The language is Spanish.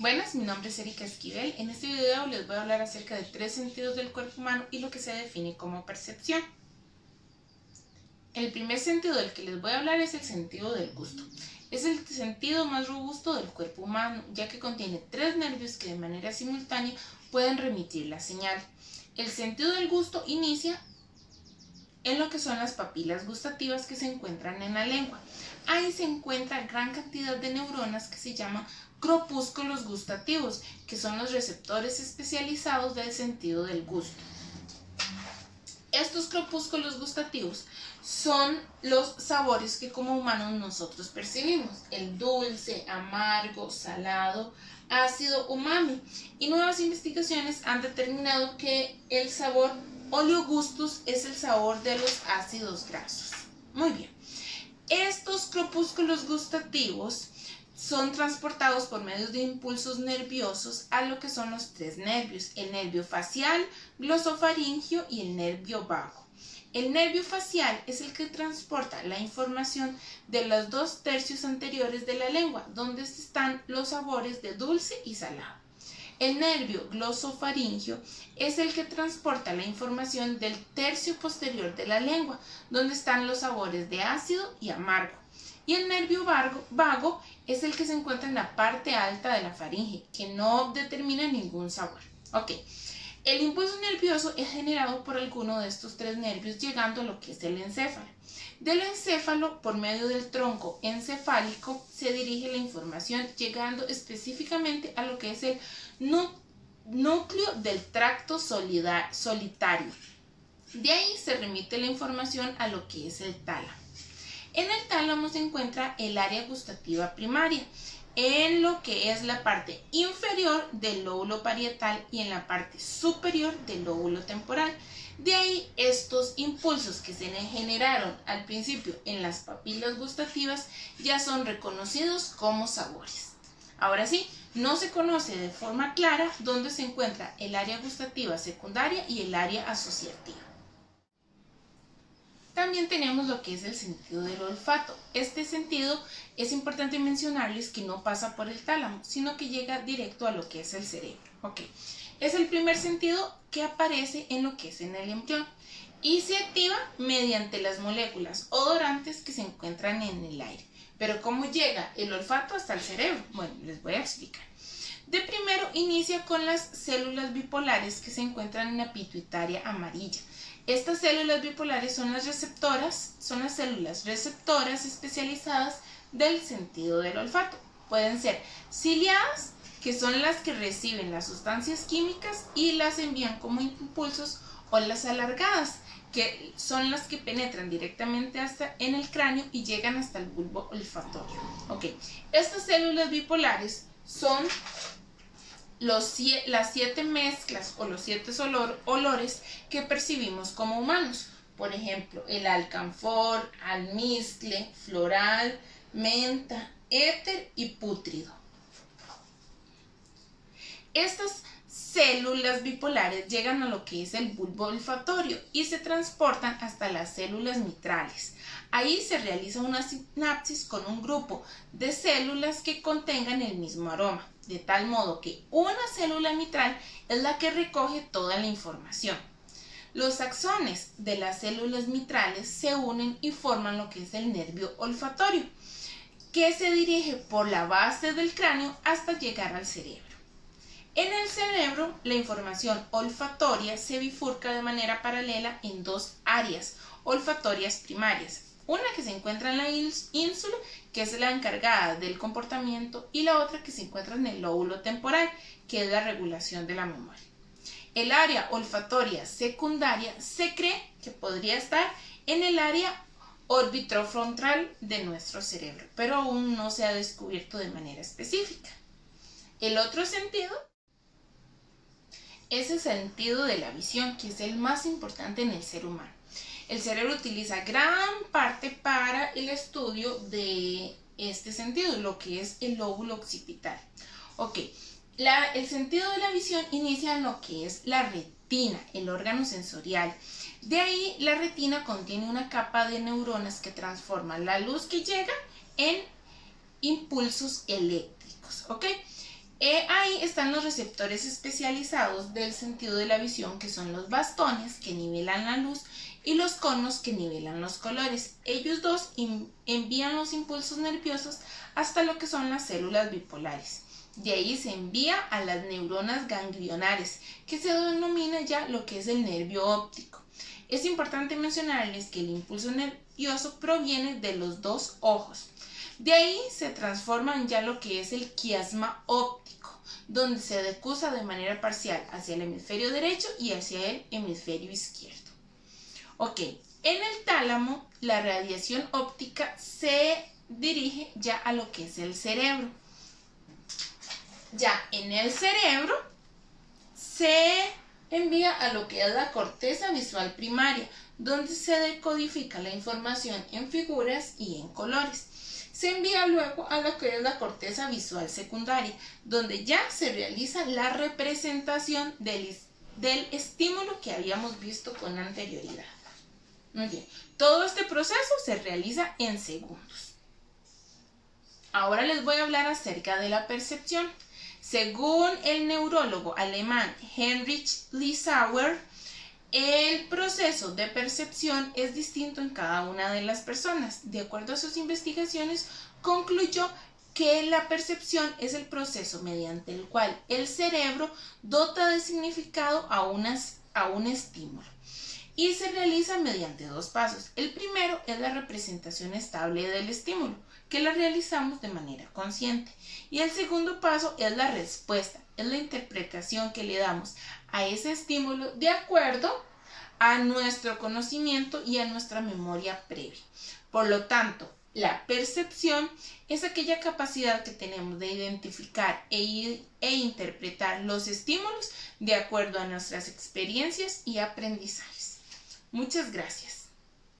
Buenas, mi nombre es Erika Esquivel. En este video les voy a hablar acerca de 3 sentidos del cuerpo humano y lo que se define como percepción. El primer sentido del que les voy a hablar es el sentido del gusto. Es el sentido más robusto del cuerpo humano, ya que contiene 3 nervios que de manera simultánea pueden remitir la señal. El sentido del gusto inicia en lo que son las papilas gustativas que se encuentran en la lengua. Ahí se encuentra gran cantidad de neuronas que se llaman corpúsculos gustativos, que son los receptores especializados del sentido del gusto. Estos corpúsculos gustativos son los sabores que como humanos nosotros percibimos: el dulce, amargo, salado, ácido, umami. Y nuevas investigaciones han determinado que el sabor oleogustus es el sabor de los ácidos grasos. Muy bien. Estos corpúsculos gustativos son transportados por medio de impulsos nerviosos a lo que son los 3 nervios: el nervio facial, glosofaringio y el nervio vago. El nervio facial es el que transporta la información de los 2 tercios anteriores de la lengua, donde están los sabores de dulce y salado. El nervio glosofaringio es el que transporta la información del tercio posterior de la lengua, donde están los sabores de ácido y amargo. Y el nervio vago es el que se encuentra en la parte alta de la faringe, que no determina ningún sabor. Ok. El impulso nervioso es generado por alguno de estos 3 nervios, llegando a lo que es el encéfalo. Del encéfalo, por medio del tronco encefálico, se dirige la información, llegando específicamente a lo que es el núcleo del tracto solitario. De ahí se remite la información a lo que es el tálamo. En el tálamo se encuentra el área gustativa primaria, en lo que es la parte inferior del lóbulo parietal y en la parte superior del lóbulo temporal. De ahí estos impulsos que se generaron al principio en las papilas gustativas ya son reconocidos como sabores. Ahora sí, no se conoce de forma clara dónde se encuentra el área gustativa secundaria y el área asociativa. También tenemos lo que es el sentido del olfato. Este sentido es importante mencionarles que no pasa por el tálamo, sino que llega directo a lo que es el cerebro. Okay. Es el primer sentido que aparece en lo que es en el embrión y se activa mediante las moléculas odorantes que se encuentran en el aire. Pero ¿cómo llega el olfato hasta el cerebro? Bueno, les voy a explicar. De primero inicia con las células bipolares que se encuentran en la pituitaria amarilla. Estas células bipolares son las células receptoras especializadas del sentido del olfato. Pueden ser ciliadas, que son las que reciben las sustancias químicas y las envían como impulsos, o las alargadas, que son las que penetran directamente hasta en el cráneo y llegan hasta el bulbo olfatorio. Okay. Estas células bipolares son las 7 mezclas o los 7 olores que percibimos como humanos. Por ejemplo, el alcanfor, almizcle, floral, menta, éter y pútrido. Estas células bipolares llegan a lo que es el bulbo olfatorio y se transportan hasta las células mitrales. Ahí se realiza una sinapsis con un grupo de células que contengan el mismo aroma, de tal modo que una célula mitral es la que recoge toda la información. Los axones de las células mitrales se unen y forman lo que es el nervio olfatorio, que se dirige por la base del cráneo hasta llegar al cerebro. En el cerebro, la información olfatoria se bifurca de manera paralela en 2 áreas olfatorias primarias. Una que se encuentra en la ínsula, que es la encargada del comportamiento, y la otra que se encuentra en el lóbulo temporal, que es la regulación de la memoria. El área olfatoria secundaria se cree que podría estar en el área orbitofrontal de nuestro cerebro, pero aún no se ha descubierto de manera específica. El otro sentido es el sentido de la visión, que es el más importante en el ser humano. El cerebro utiliza gran parte para el estudio de este sentido, lo que es el lóbulo occipital. Okay. El sentido de la visión inicia en lo que es la retina, el órgano sensorial. De ahí la retina contiene una capa de neuronas que transforman la luz que llega en impulsos eléctricos. ¿Okay? Ahí están los receptores especializados del sentido de la visión, que son los bastones que nivelan la luz y los conos que nivelan los colores. Ellos dos envían los impulsos nerviosos hasta lo que son las células bipolares. De ahí se envía a las neuronas ganglionares, que se denomina ya lo que es el nervio óptico. Es importante mencionarles que el impulso nervioso proviene de los dos ojos. De ahí se transforma en ya lo que es el quiasma óptico, donde se decusa de manera parcial hacia el hemisferio derecho y hacia el hemisferio izquierdo. Ok, en el tálamo la radiación óptica se dirige ya a lo que es el cerebro. Ya en el cerebro se envía a lo que es la corteza visual primaria, donde se decodifica la información en figuras y en colores. Se envía luego a lo que es la corteza visual secundaria, donde ya se realiza la representación del estímulo que habíamos visto con anterioridad. Muy bien, todo este proceso se realiza en segundos. Ahora les voy a hablar acerca de la percepción. Según el neurólogo alemán Heinrich Lissauer, el proceso de percepción es distinto en cada una de las personas. De acuerdo a sus investigaciones, concluyó que la percepción es el proceso mediante el cual el cerebro dota de significado a un estímulo y se realiza mediante dos pasos. El primero es la representación estable del estímulo, que la realizamos de manera consciente. Y el segundo paso es la respuesta, es la interpretación que le damos a ese estímulo de acuerdo a nuestro conocimiento y a nuestra memoria previa. Por lo tanto, la percepción es aquella capacidad que tenemos de identificar e interpretar los estímulos de acuerdo a nuestras experiencias y aprendizajes. Muchas gracias.